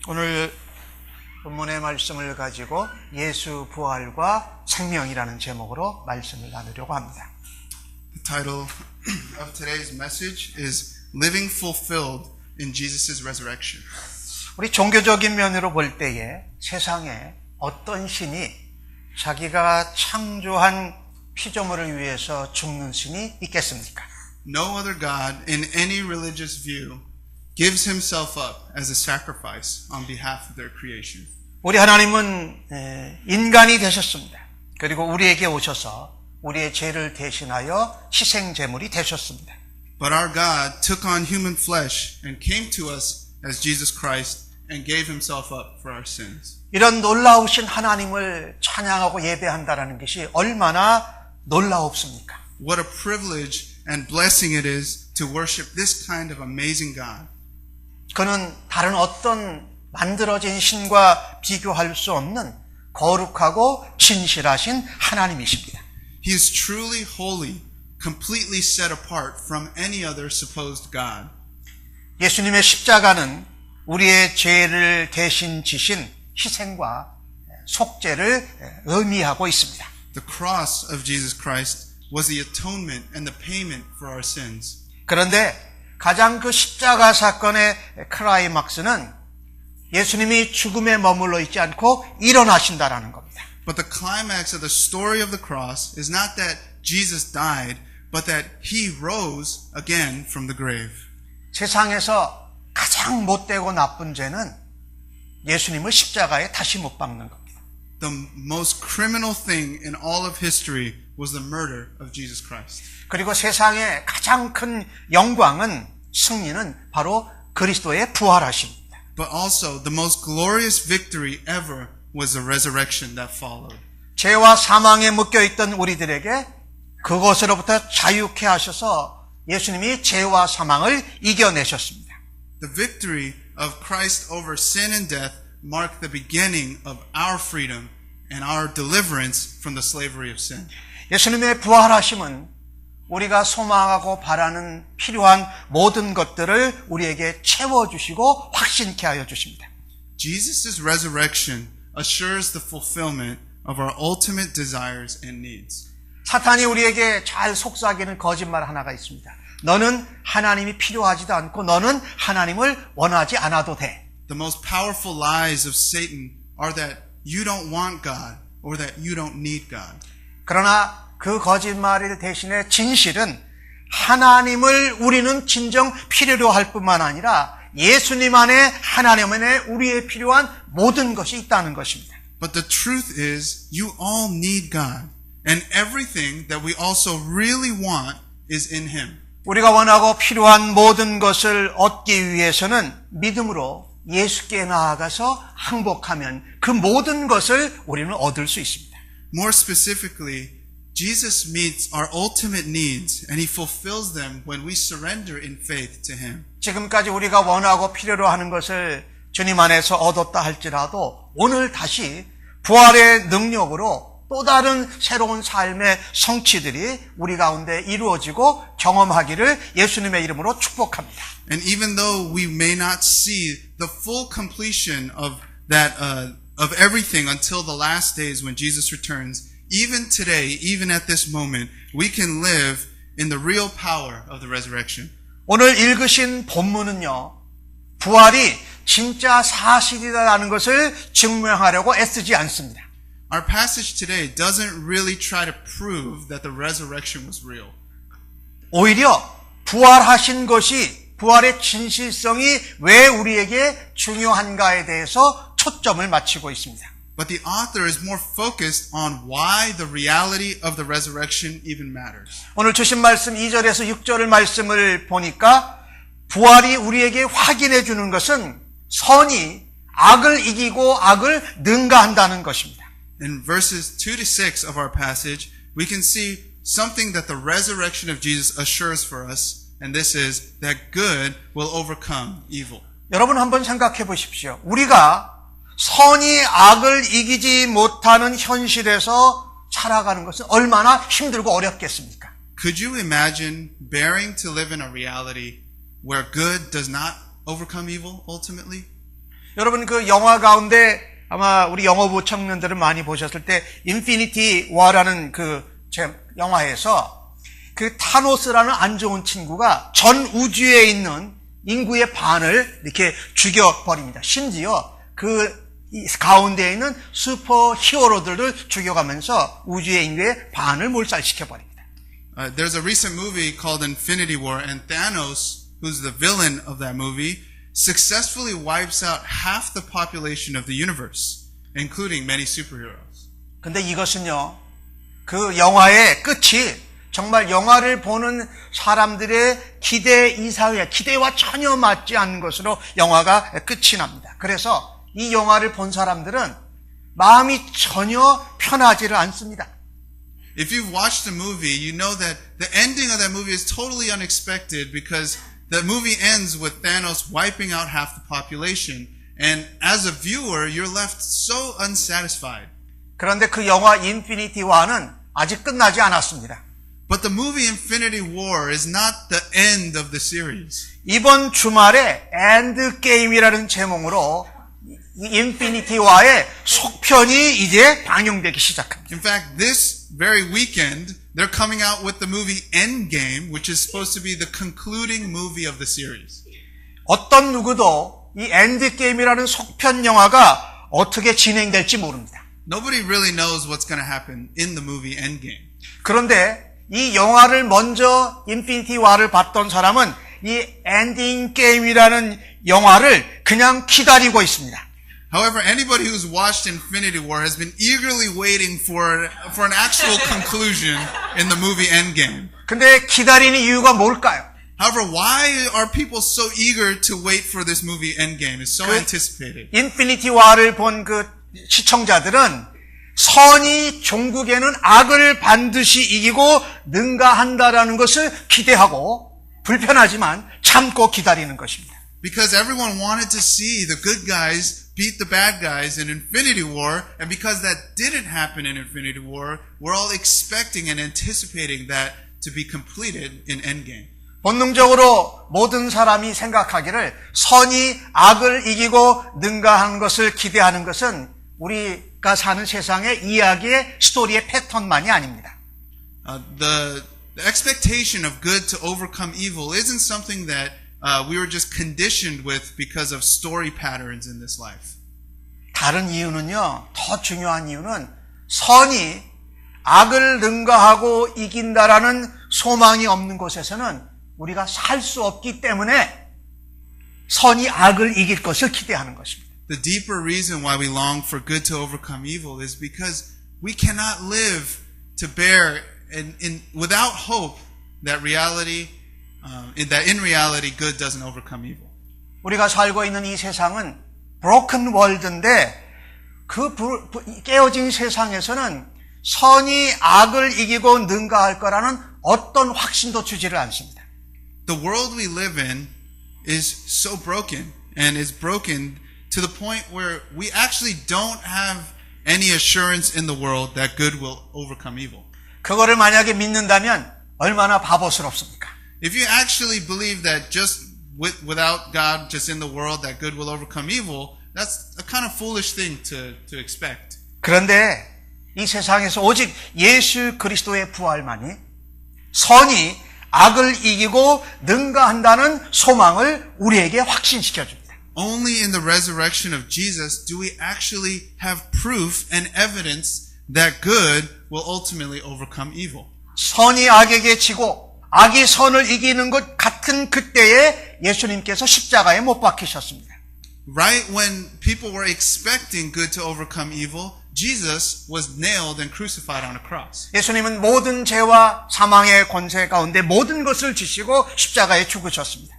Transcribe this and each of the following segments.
오늘 본문의 말씀을 가지고 예수 부활과 생명이라는 제목으로 말씀을 나누려고 합니다. The title of today's message is Living Fulfilled in Jesus' Resurrection. 우리 종교적인 면으로 볼 때에 세상에 어떤 신이 자기가 창조한 피조물을 위해서 죽는 신이 있겠습니까? No other God in any religious view gives himself up as a sacrifice on behalf of their creation. 우리 하나님은 인간이 되셨습니다. 그리고 우리에게 오셔서 우리의 죄를 대신하여 희생 제물이 되셨습니다. But our God took on human flesh and came to us as Jesus Christ and gave himself up for our sins. 이런 놀라우신 하나님을 찬양하고 예배한다는 것이 얼마나 놀라웠습니까? What a privilege and blessing it is to worship this kind of amazing God. 그는 다른 어떤 만들어진 신과 비교할 수 없는 거룩하고 진실하신 하나님이십니다. He is truly holy, completely set apart from any other supposed God. 예수님의 십자가는 우리의 죄를 대신 지신 희생과 속죄를 의미하고 있습니다. The cross of Jesus Christ was the atonement and the payment for our sins. 그런데 가장 그 십자가 사건의 클라이막스는 예수님이 죽음에 머물러 있지 않고 일어나신다라는 겁니다. But the climax of the story of the cross is not that Jesus died, but that he rose again from the grave. 세상에서 가장 못되고 나쁜 죄는 예수님을 십자가에 다시 못 박는 겁니다. The most criminal thing in all of history was the murder of Jesus Christ. 그리고 세상의 가장 큰 영광은 승리는 바로 그리스도의 부활하심입니다. But also the most glorious victory ever was the resurrection that followed. 죄와 사망에 묶여있던 우리들에게 그것으로부터 자유케 하셔서 예수님이 죄와 사망을 이겨내셨습니다. The victory of Christ over sin and death marked the beginning of our freedom and our deliverance from the slavery of sin. 예수님의 부활하심은 우리가 소망하고 바라는 필요한 모든 것들을 우리에게 채워주시고 확신케 하여 주십니다. Jesus' resurrection assures the fulfillment of our ultimate desires and needs. 사탄이 우리에게 잘 속삭이는 거짓말 하나가 있습니다. 너는 하나님이 필요하지도 않고 너는 하나님을 원하지 않아도 돼. The most powerful lies of Satan are that you don't want God or that you don't need God. 그러나 그 거짓말 대신에 진실은 하나님을 우리는 진정 필요로 할 뿐만 아니라 예수님 안에 하나님 안에 우리의 필요한 모든 것이 있다는 것입니다. But the truth is you all need God and everything that we also really want is in Him. 우리가 원하고 필요한 모든 것을 얻기 위해서는 믿음으로 예수께 나아가서 항복하면 그 모든 것을 우리는 얻을 수 있습니다. More specifically, Jesus meets our ultimate needs and He fulfills them when we surrender in faith to Him. 지금까지 우리가 원하고 필요로 하는 것을 주님 안에서 얻었다 할지라도 오늘 다시 부활의 능력으로 또 다른 새로운 삶의 성취들이 우리 가운데 이루어지고 경험하기를 예수님의 이름으로 축복합니다. And even though we may not see the full completion of that of everything until the last days when Jesus returns, even today, even at this moment, we can live in the real power of the resurrection. 오늘 읽으신 본문은요, 부활이 진짜 사실이라는 것을 증명하려고 애쓰지 않습니다. Our passage today doesn't really try to prove that the resurrection was real. 오히려 부활하신 것이 부활의 진실성이 왜 우리에게 중요한가에 대해서 초점을 맞추고 있습니다. But the author is more focused on why the reality of the resurrection even matters. 오늘 주신 말씀 2절에서 6절 말씀을 보니까 부활이 우리에게 확인해 주는 것은 선이 악을 이기고 악을 능가한다는 것입니다. In verses 2 to 6 of our passage, we can see something that the resurrection of Jesus assures for us, and this is that good will overcome evil. 여러분 한번 생각해 보십시오. 우리가 선이 악을 이기지 못하는 현실에서 살아가는 것은 얼마나 힘들고 어렵겠습니까? Could you imagine bearing to live in a reality where good does not overcome evil ultimately? 여러분 그 영화 가운데 아마 우리 영어부 청년들은 많이 보셨을 때 인피니티 워라는 그 영화에서 그 타노스라는 안 좋은 친구가 전 우주에 있는 인구의 반을 이렇게 죽여버립니다. 심지어 그 가운데에 있는 슈퍼 히어로들을 죽여가면서 우주의 인구의 반을 몰살시켜버립니다. There's a recent movie called Infinity War, and Thanos, who's the villain of that movie, successfully wipes out half the population of the universe, including many superheroes. 근데 이것은요, 그 영화의 끝이 정말 영화를 보는 사람들의 기대 이상의 기대와 전혀 맞지 않는 것으로 영화가 끝이 납니다. 그래서 이 영화를 본 사람들은 마음이 전혀 편하지를 않습니다. If you've watched the movie, you know that the ending of that movie is totally unexpected because the movie ends with Thanos wiping out half the population. And as a viewer, you're left so unsatisfied. 그런데 그 영화 인피니티 워는 아직 끝나지 않았습니다. But the movie Infinity War is not the end of the series. 이번 주말에 엔드 게임이라는 제목으로 인피니티 워의 속편이 이제 방영되기 시작합니다. In fact, this very weekend, they're coming out with the movie Endgame, which is supposed to be the concluding movie of the series. 어떤 누구도 이 엔드 게임이라는 속편 영화가 어떻게 진행될지 모릅니다. Nobody really knows what's going to happen in the movie Endgame. 그런데 이 영화를 먼저 인피니티 워를 봤던 사람은 이 엔딩 게임이라는 영화를 그냥 기다리고 있습니다. However, anybody who's watched Infinity War has been eagerly waiting for an actual conclusion in the movie Endgame. 근데 기다리는 이유가 뭘까요? However, why are people so eager to wait for this movie Endgame? It's so anticipated. 인피니티 워를 본 그 시청자들은 선이 종국에는 악을 반드시 이기고 능가한다라는 것을 기대하고 불편하지만 참고 기다리는 것입니다. Because everyone wanted to see the good guys beat the bad guys in Infinity War, and because that didn't happen in Infinity War, we're all expecting and anticipating that to be completed in Endgame. 본능적으로 모든 사람이 생각하기를 선이 악을 이기고 능가하는 것을 기대하는 것은 우리가 사는 세상의 이야기의 스토리의 패턴만이 아닙니다. The expectation of good to overcome evil isn't something that we were just conditioned with because of story patterns in this life. 다른 이유는요, 더 중요한 이유는 선이 악을 능가하고 이긴다라는 소망이 없는 곳에서는 우리가 살 수 없기 때문에 선이 악을 이길 것을 기대하는 것입니다. The deeper reason why we long for good to overcome evil is because we cannot live to bear without hope that in reality good doesn't overcome evil. 우리가 살고 있는 이 세상은 broken world인데 그 깨어진 세상에서는 선이 악을 이기고 능가할 거라는 어떤 확신도 주지를 않습니다. The world we live in is so broken and is broken to the point where we actually don't have any assurance in the world that good will overcome evil. 그거를 만약에 믿는다면 얼마나 바보스럽습니까? If you actually believe that just without God, just in the world, that good will overcome evil, that's a kind of foolish thing to expect. 그런데 이 세상에서 오직 예수 그리스도의 부활만이 선이 악을 이기고 능가한다는 소망을 우리에게 확신시켜 줍니다. Only in the resurrection of Jesus do we actually have proof and evidence that good will ultimately overcome evil. 선이 악에게 지고 악이 선을 이기는 것 같은 그때에 예수님께서 십자가에 못 박히셨습니다. Right when people were expecting good to overcome evil, Jesus was nailed and crucified on a cross. 예수님은 모든 죄와 사망의 권세 가운데 모든 것을 지시고 십자가에 죽으셨습니다.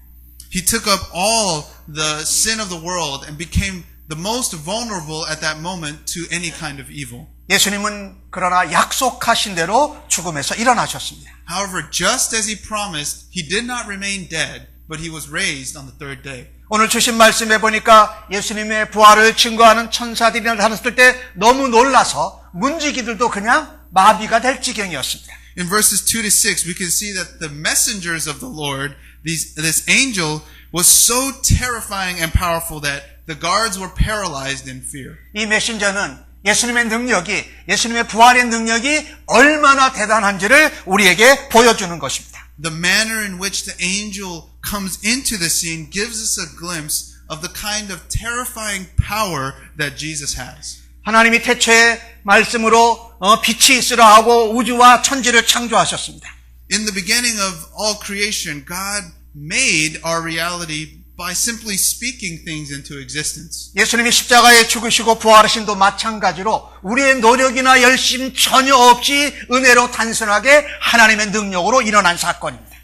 He took up all the sin of the world and became the most vulnerable at that moment to any kind of evil. 예수님은 그러나 약속하신 대로 죽음에서 일어나셨습니다. However, just as he promised, he did not remain dead, but he was raised on the third day. 오늘 주신 말씀에 보니까 예수님의 부활을 증거하는 천사들이 나타났을 때 너무 놀라서 문지기들도 그냥 마비가 될 지경이었습니다. In verses 2 to 6, we can see that the messengers of the Lord, this angel, was so terrifying and powerful that the guards were paralyzed in fear. 이 메신저는 예수님의 능력이, 예수님의 부활의 능력이 얼마나 대단한지를 우리에게 보여주는 것입니다. The manner in which the angel comes into the scene gives us a glimpse of the kind of terrifying power that Jesus has. 하나님이 태초에 말씀으로 빛이 있으라 하고 우주와 천지를 창조하셨습니다. In the beginning of all creation, God made our reality by simply speaking things into existence. 예수님이 십자가에 죽으시고 부활하신도 마찬가지로 우리의 노력이나 열심 전혀 없이 은혜로 단순하게 하나님의 능력으로 일어난 사건입니다.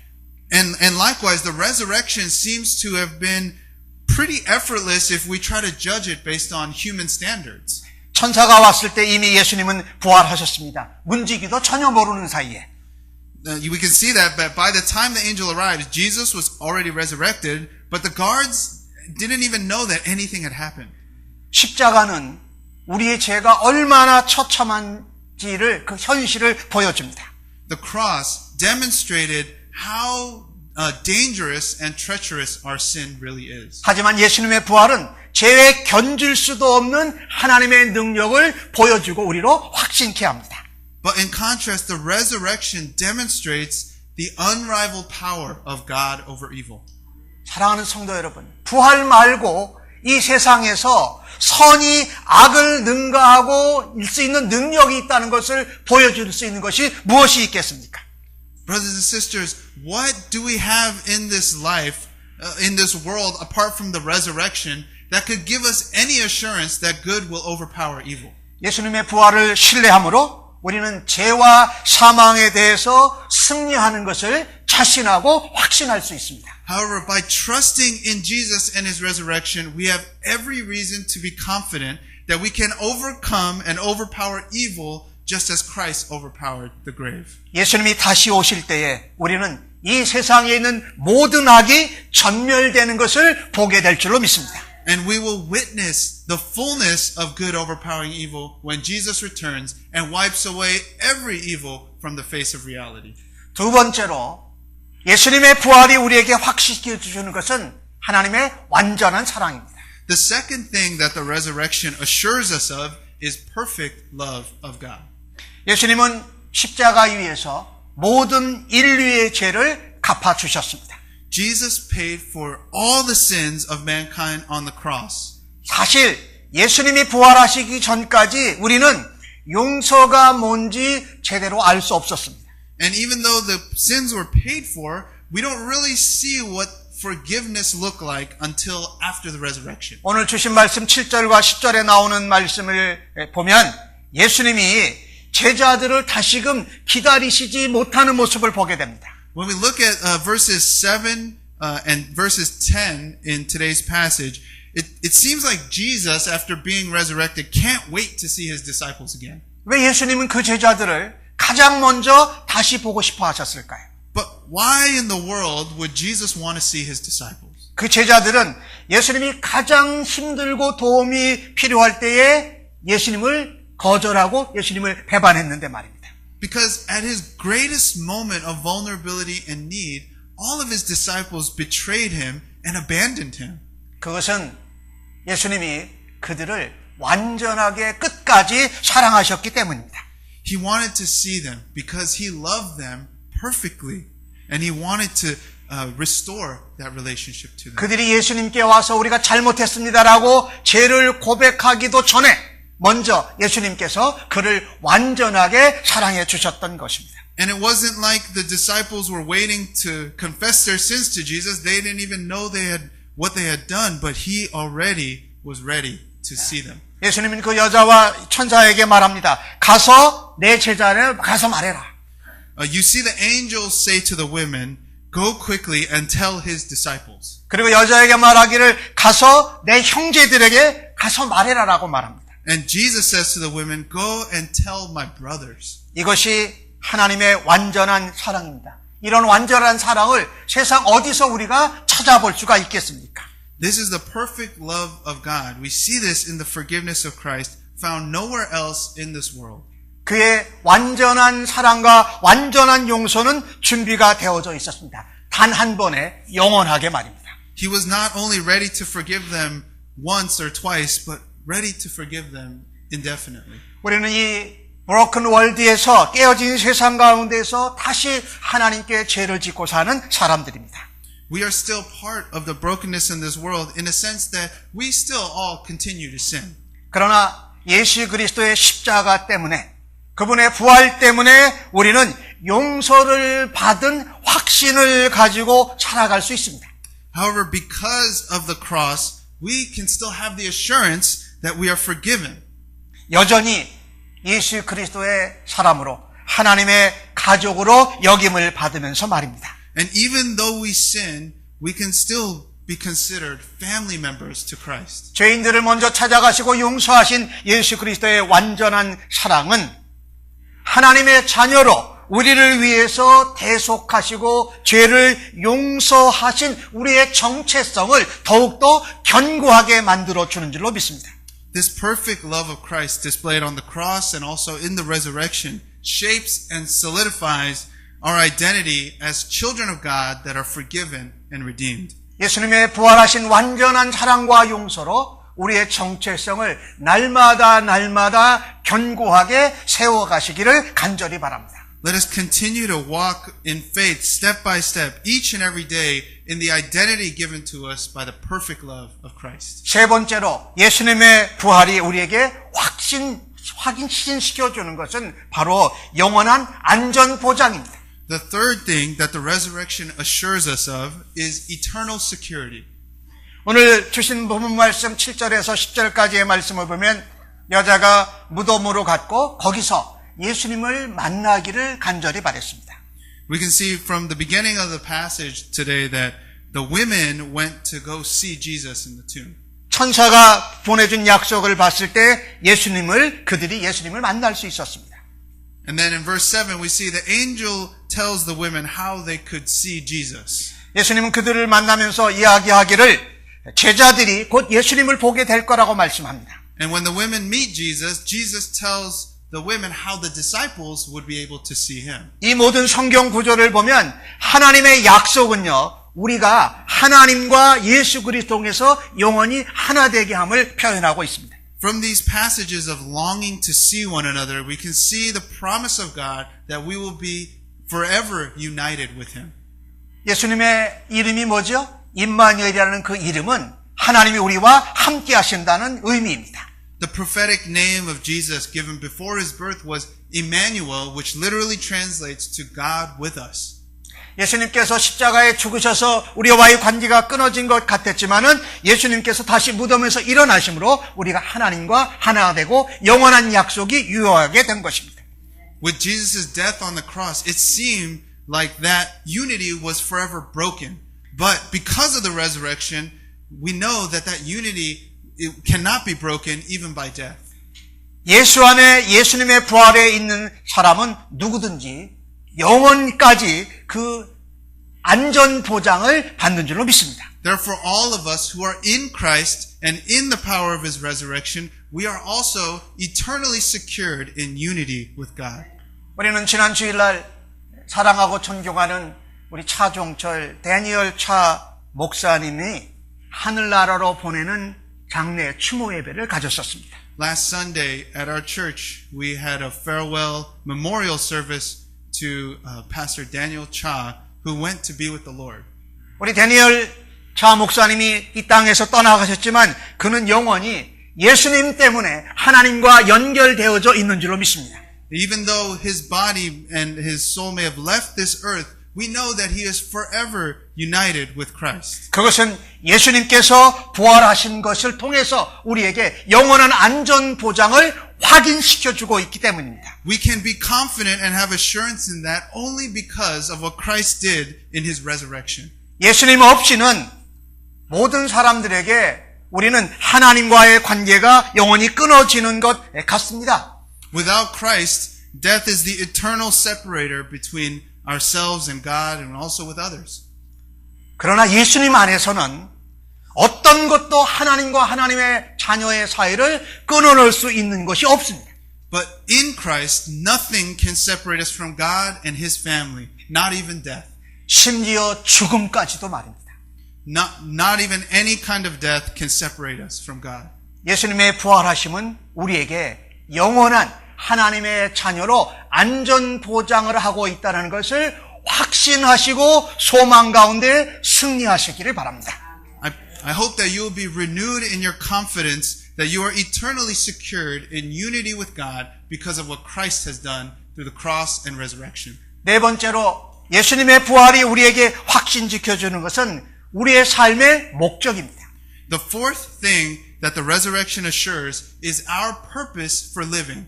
And likewise, the resurrection seems to have been pretty effortless if we try to judge it based on human standards. 천사가 왔을 때 이미 예수님은 부활하셨습니다. 문지기도 전혀 모르는 사이에. We can see that, but by the time the angel arrived, Jesus was already resurrected, but the guards didn't even know that anything had happened. 십자가는 우리의 죄가 얼마나 처참한지를 그 현실을 보여줍니다. The cross demonstrated how dangerous and treacherous our sin really is. 하지만 예수님의 부활은 죄에 견줄 수도 없는 하나님의 능력을 보여주고 우리로 확신케 합니다. But in contrast, the resurrection demonstrates the unrivaled power of God over evil. 사랑하는 성도 여러분, 부활 말고 이 세상에서 선이 악을 능가하고 일 수 있는 능력이 있다는 것을 보여줄 수 있는 것이 무엇이 있겠습니까? Brothers and sisters, what do we have in this life, in this world, apart from the resurrection, that could give us any assurance that good will overpower evil? 예수님의 부활을 신뢰함으로 우리는 죄와 사망에 대해서 승리하는 것을 자신하고 확신할 수 있습니다. However, by trusting in Jesus and His resurrection, we have every reason to be confident that we can overcome and overpower evil just as Christ overpowered the grave. 예수님이 다시 오실 때에 우리는 이 세상에 있는 모든 악이 전멸되는 것을 보게 될 줄로 믿습니다. And we will witness the fullness of good overpowering evil when Jesus returns and wipes away every evil from the face of reality. 두 번째로 예수님의 부활이 우리에게 확신시켜 주는 것은 하나님의 완전한 사랑입니다. The second thing that the resurrection assures us of is perfect love of God. 예수님은 십자가 위에서 모든 인류의 죄를 갚아 주셨습니다. Jesus paid for all the sins of mankind on the cross. 사실 예수님이 부활하시기 전까지 우리는 용서가 뭔지 제대로 알 수 없었습니다. And even though the sins were paid for, we don't really see what forgiveness looked like until after the resurrection. 오늘 주신 말씀 7절과 10절에 나오는 말씀을 보면 예수님이 제자들을 다시금 기다리시지 못하는 모습을 보게 됩니다. When we look at verses 7 and verses 10 in today's passage, it seems like Jesus, after being resurrected, can't wait to see his disciples again. 왜 예수님은 그 제자들을 가장 먼저 다시 보고 싶어 하셨을까요? But why in the world would Jesus want to see his disciples? 그 제자들은 예수님이 가장 힘들고 도움이 필요할 때에 예수님을 거절하고 예수님을 배반했는데 말입니다. Because at his greatest moment of vulnerability and need, all of his disciples betrayed him and abandoned him. 그것은 예수님이 그들을 완전하게 끝까지 사랑하셨기 때문입니다. He wanted to see them because he loved them perfectly, and he wanted to restore that relationship to them. 그들이 예수님께 와서 우리가 잘못했습니다라고 죄를 고백하기도 전에 먼저 예수님께서 그를 완전하게 사랑해 주셨던 것입니다. And it wasn't like the disciples were waiting to confess their sins to Jesus. They didn't even know what they had done, but he already was ready to see them. 예수님은 그 여자와 천사에게 말합니다. 가서 내 제자를 가서 말해라. You see the angels say to the women, go quickly and tell his disciples. 그리고 여자에게 말하기를 가서 내 형제들에게 가서 말해라라고 말합니다. And Jesus says to the women, go and tell my brothers. 이것이 하나님의 완전한 사랑입니다. 이런 완전한 사랑을 세상 어디서 우리가 찾아볼 수가 있겠습니까? This is the perfect love of God. We see this in the forgiveness of Christ, found nowhere else in this world. 그의 완전한 사랑과 완전한 용서는 준비가 되어져 있었습니다. 단 한 번에 영원하게 말입니다. He was not only ready to forgive them once or twice, but ready to forgive them indefinitely. 우리는 이 브로큰 월드에서 깨어진 세상 가운데서 다시 하나님께 죄를 짓고 사는 사람들입니다. We are still part of the brokenness in this world in a sense that we still all continue to sin. 그러나 예수 그리스도의 십자가 때문에 그분의 부활 때문에 우리는 용서를 받은 확신을 가지고 살아갈 수 있습니다. However, because of the cross, we can still have the assurance that we are forgiven. 여전히 예수 그리스도의 사람으로 하나님의 가족으로 여김을 받으면서 말입니다. And even though we sin, we can still be considered family members to Christ. 죄인들을 먼저 찾아가시고 용서하신 예수 그리스도의 완전한 사랑은 하나님의 자녀로 우리를 위해서 대속하시고 죄를 용서하신 우리의 정체성을 더욱더 견고하게 만들어주는 줄로 믿습니다. This perfect love of Christ displayed on the cross and also in the resurrection shapes and solidifies our identity as children of God that are forgiven and redeemed. 예수님의 부활하신 완전한 사랑과 용서로 우리의 정체성을 날마다 견고하게 세워가시기를 간절히 바랍니다. Let us continue to walk in faith step by step each and every day in the identity given to us by the perfect love of Christ. 세 번째로 예수님의 부활이 우리에게 확신시켜주는 것은 바로 영원한 안전 보장입니다. The third thing that the resurrection assures us of is eternal security. 오늘 주신 본문 말씀 7절에서 10절까지의 말씀을 보면 여자가 무덤으로 갔고 거기서 예수님을 만나기를 간절히 바랬습니다. We can see from the beginning of the passage today that the women went to go see Jesus in the tomb. 천사가 보내준 약속을 봤을 때 그들이 예수님을 만날 수 있었습니다. And then in verse 7 we see the angel tells the women how they could see Jesus. 예수님은 그들을 만나면서 이야기하기를 제자들이 곧 예수님을 보게 될 거라고 말씀합니다. And when the women meet Jesus, Jesus tells the women how the disciples would be able to see him. 이 모든 성경 구조를 보면 하나님의 약속은요, 우리가 하나님과 예수 그리스도에서 영원히 하나 되게 함을 표현하고 있습니다. From these passages of longing to see one another, we can see the promise of God that we will be forever united with him. 예수님의 이름이 뭐죠? 임마누엘이라는 그 이름은 하나님이 우리와 함께 하신다는 의미입니다. The prophetic name of Jesus given before his birth was Emmanuel, which literally translates to God with us. 예수님께서 십자가에 죽으셔서 우리와의 관계가 끊어진 것 같았지만은 예수님께서 다시 무덤에서 일어나심으로 우리가 하나님과 하나가 되고 영원한 약속이 유효하게 된 것입니다. With Jesus' death on the cross, it seemed like that unity was forever broken. But because of the resurrection, we know that that unity it cannot be broken even by death. 예수 안에 예수님의 부활에 있는 사람은 누구든지 영원까지 그 안전 보장을 받는 줄로 믿습니다. Therefore, all of us who are in Christ and in the power of his resurrection, we are also eternally secured in unity with God. 우리는 지난 주일날 사랑하고 존경하는 우리 차종철 데니얼 차 목사님이 하늘나라로 보내는 장례 추모 예배를 가졌었습니다. Last Sunday at our church, we had a farewell memorial service to Pastor Daniel Cha, who went to be with the Lord. 우리 데니얼 차 목사님이 이 땅에서 떠나가셨지만 그는 영원히 예수님 때문에 하나님과 연결되어져 있는 줄로 믿습니다. Even though his body and his soul may have left this earth, we know that he is forever united with Christ. 그것은 예수님께서 부활하신 것을 통해서 우리에게 영원한 안전 보장을 확인시켜주고 있기 때문입니다. We can be confident and have assurance in that only because of what Christ did in his resurrection. 예수님 없이는 모든 사람들에게 우리는 하나님과의 관계가 영원히 끊어지는 것 같습니다. Without Christ, death is the eternal separator between ourselves and God and also with others. 그러나 예수님 안에서는 어떤 것도 하나님과 하나님의 자녀의 사이를 끊어놓을 수 있는 것이 없습니다. But in Christ, nothing can separate us from God and his family, not even death. 심지어 죽음까지도 말입니다. not even any kind of death can separate us from God. 예수님의 부활하심은 우리에게 영원한 하나님의 자녀로 안전 보장을 하고 있다는 것을 확신하시고 소망 가운데 승리하시기를 바랍니다. I hope that you will be renewed in your confidence that you are eternally secured in unity with God because of what Christ has done through the cross and resurrection. 네 번째로 예수님의 부활이 우리에게 확신 지켜주는 것은 우리의 삶의 목적입니다. The fourth thing that the resurrection assures is our purpose for living.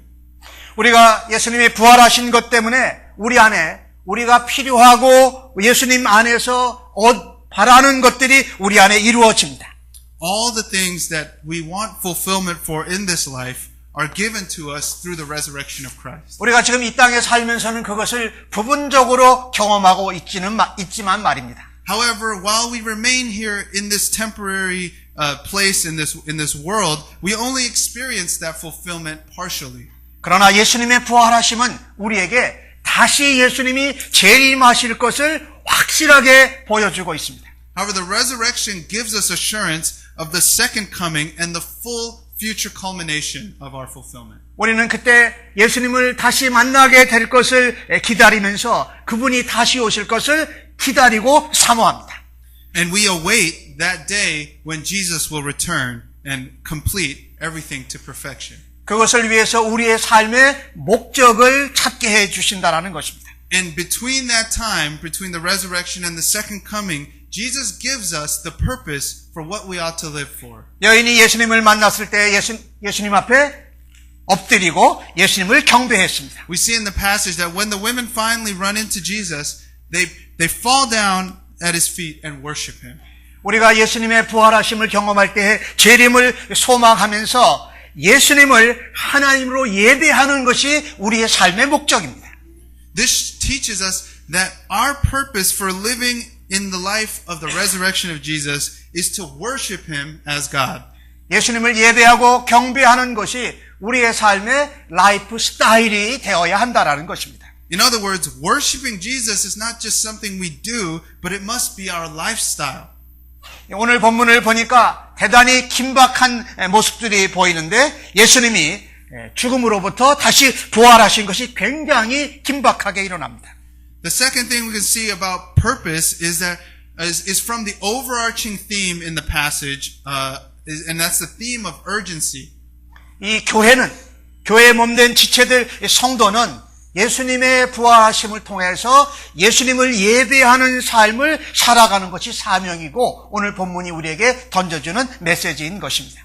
우리가 예수님이 부활하신 것 때문에 우리 안에 우리가 필요하고 예수님 안에서 바라는 것들이 우리 안에 이루어집니다. All the things that we want fulfillment for in this life are given to us through the resurrection of Christ. 우리가 지금 이 땅에 살면서는 그것을 부분적으로 경험하고 있지만 말입니다. However, while we remain here in this temporary place in this world, we only experience that fulfillment partially. 그러나 예수님의 부활하심은 우리에게 다시 예수님이 재림하실 것을 확실하게 보여주고 있습니다. However, the resurrection gives us assurance of the second coming and the full future culmination of our fulfillment. 우리는 그때 예수님을 다시 만나게 될 것을 기다리면서 그분이 다시 오실 것을 기다리고 사모합니다. And we await that day when Jesus will return and complete everything to perfection. 그것을 위해서 우리의 삶의 목적을 찾게 해 주신다라는 것입니다. And between that time, between the resurrection and the second coming, Jesus gives us the purpose for what we ought to live for. 여인이 예수님을 만났을 때 예수님 앞에 엎드리고 예수님을 경배했습니다. We see in the passage that when the women finally run into Jesus, they fall down at his feet and worship him. 우리가 예수님의 부활하심을 경험할 때 재림을 소망하면서 예수님을 하나님으로 예배하는 것이 우리의 삶의 목적입니다. This teaches us that our purpose for living in the life of the resurrection of Jesus is to worship him as God. 예수님을 예배하고 경배하는 것이 우리의 삶의 라이프 스타일이 되어야 한다라는 것입니다. In other words, worshiping Jesus is not just something we do, but it must be our lifestyle. 오늘 본문을 보니까 대단히 긴박한 모습들이 보이는데 예수님이 죽음으로부터 다시 부활하신 것이 굉장히 긴박하게 일어납니다. The second thing we can see about purpose is that is from the overarching theme in the passage, and that's the theme of urgency. 이 교회의 몸된 지체들 성도는 예수님의 부활하심을 통해서 예수님을 예배하는 삶을 살아가는 것이 사명이고 오늘 본문이 우리에게 던져주는 메시지인 것입니다.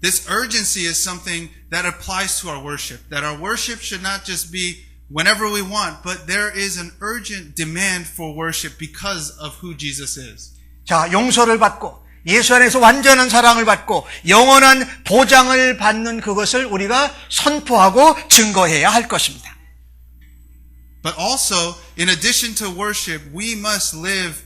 This urgency is something that applies to our worship. That our worship should not just be whenever we want, but there is an urgent demand for worship because of who Jesus is. 자, 용서를 받고 예수 안에서 완전한 사랑을 받고 영원한 보장을 받는 그것을 우리가 선포하고 증거해야 할 것입니다. But also, in addition to worship, we must live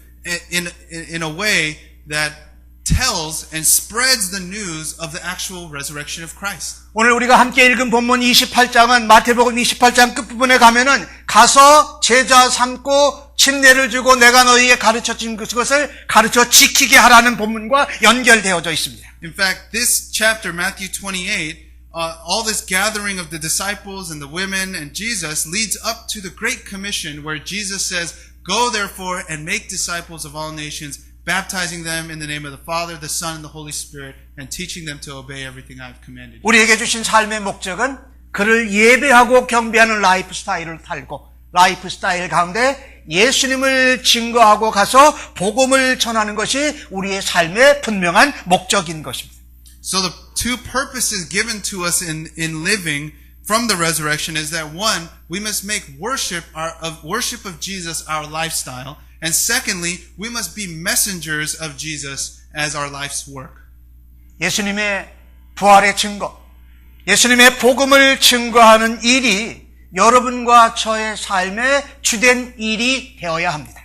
in a way that tells and spreads the news of the actual resurrection of Christ. 오늘 우리가 함께 읽은 본문 28장은 마태복음 28장 끝부분에 가면은 가서 제자 삼고 침례를 주고 내가 너희에게 가르쳐준 그것을 가르쳐 지키게 하라는 본문과 연결되어져 있습니다. In fact, this chapter, Matthew 28, all this gathering of the disciples and the women and Jesus leads up to the Great Commission where Jesus says, "Go therefore and make disciples of all nations, baptizing them in the name of the Father, the Son, and the Holy Spirit, and teaching them to obey everything I have commanded you." 우리에게 주신 삶의 목적은 그를 예배하고 경배하는 라이프 스타일을 살고 라이프 스타일 가운데 예수님을 증거하고 가서 복음을 전하는 것이 우리의 삶의 분명한 목적인 것입니다. So the two purposes given to us in living from the resurrection is that one, we must make worship of Jesus our lifestyle, and secondly, we must be messengers of Jesus as our life's work. 예수님의 부활의 증거, 예수님의 복음을 증거하는 일이 여러분과 저의 삶의 주된 일이 되어야 합니다.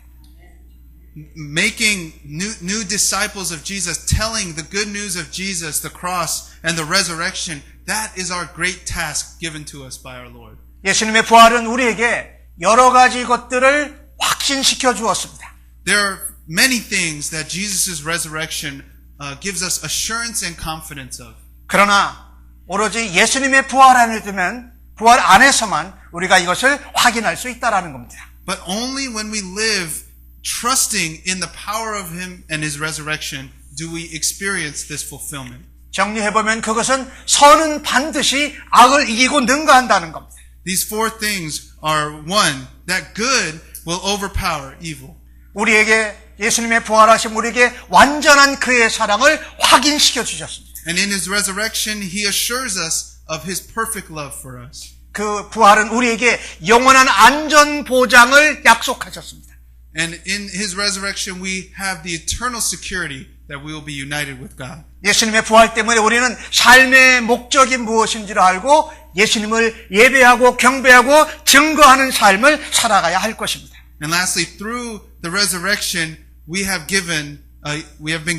Making new disciples of Jesus, telling the good news of Jesus, the cross and the resurrection, that is our great task given to us by our Lord. 예수님의 부활은 우리에게 여러 가지 것들을 확신시켜 주었습니다. There are many things that Jesus' resurrection gives us assurance and confidence of. 그러나 오로지 예수님의 부활 안에서만 우리가 이것을 확인할 수 있다라는 겁니다. But only when we live trusting in the power of Him and His resurrection do we experience this fulfillment. 정리해보면 그것은 선은 반드시 악을 이기고 능가한다는 겁니다. These four things are one, that good will overpower evil. 우리에게 예수님의 부활하심 우리에게 완전한 그의 사랑을 확인시켜 주셨습니다. And in His resurrection, He assures us of His perfect love for us. 그 부활은 우리에게 영원한 안전 보장을 약속하셨습니다. And in His resurrection, we have the eternal security that we will be united with God. 예수님의 부활 때문에 우리는 삶의 목적이 무엇인지를 알고 예수님을 예배하고 경배하고 증거하는 삶을 살아가야 할 것입니다. And lastly, through the resurrection, we have been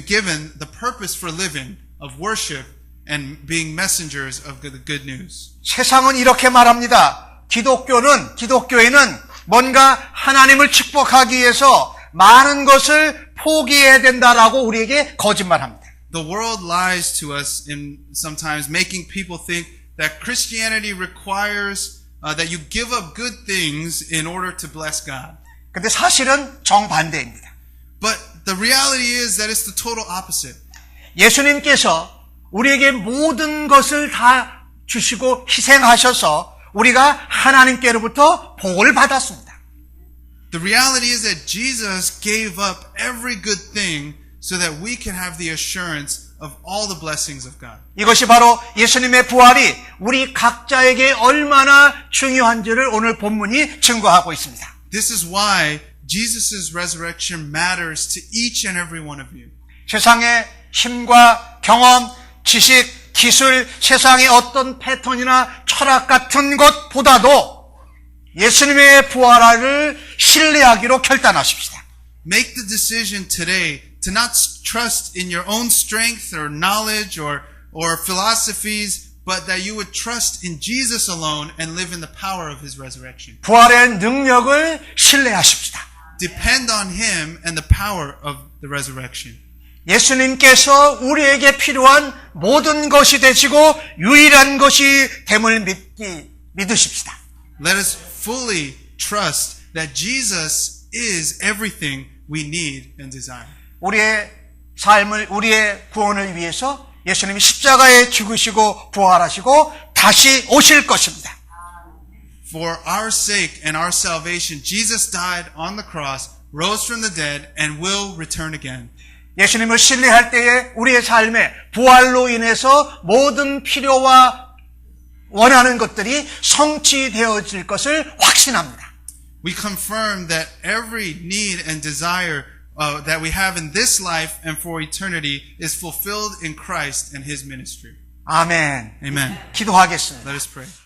given the purpose for living of worship and being messengers of the good news. 세상은 이렇게 말합니다. 기독교에는 뭔가 하나님을 축복하기 위해서 많은 것을 포기해야 된다라고 우리에게 거짓말합니다. The world lies to us in sometimes making people think that Christianity requires that you give up good things in order to bless God. 근데 사실은 정반대입니다. But the reality is that it's the total opposite. 예수님께서 우리에게 모든 것을 다 주시고 희생하셔서 우리가 하나님께로부터 복을 받았습니다. The reality is that Jesus gave up every good thing so that we can have the assurance of all the blessings of God. 이것이 바로 예수님의 부활이 우리 각자에게 얼마나 중요한지를 오늘 본문이 증거하고 있습니다. This is why Jesus' resurrection matters to each and every one of you. 세상의 힘과 경험, 지식, 기술, 세상의 어떤 패턴이나 철학 같은 것보다도 예수님의 부활을 신뢰하기로 결단하십시다. Make the decision today to not trust in your own strength or knowledge or philosophies, but that you would trust in Jesus alone and live in the power of His resurrection. 부활의 능력을 신뢰하십시다. Depend on Him and the power of the resurrection. 예수님께서 우리에게 필요한 모든 것이 되시고 유일한 것이 됨을 믿으십시다. Let us fully trust that Jesus is everything we need and desire. 우리의 삶을, 우리의 구원을 위해서 예수님이 십자가에 죽으시고 부활하시고 다시 오실 것입니다. For our sake and our salvation, Jesus died on the cross, rose from the dead, and will return again. 예수님을 신뢰할 때에 우리의 삶에 부활로 인해서 모든 필요와 원하는 것들이 성취되어질 것을 확신합니다. We confirm that every need and desire that we have in this life and for eternity is fulfilled in Christ and His ministry. 아멘. Amen. 기도하겠습니다. Let us pray.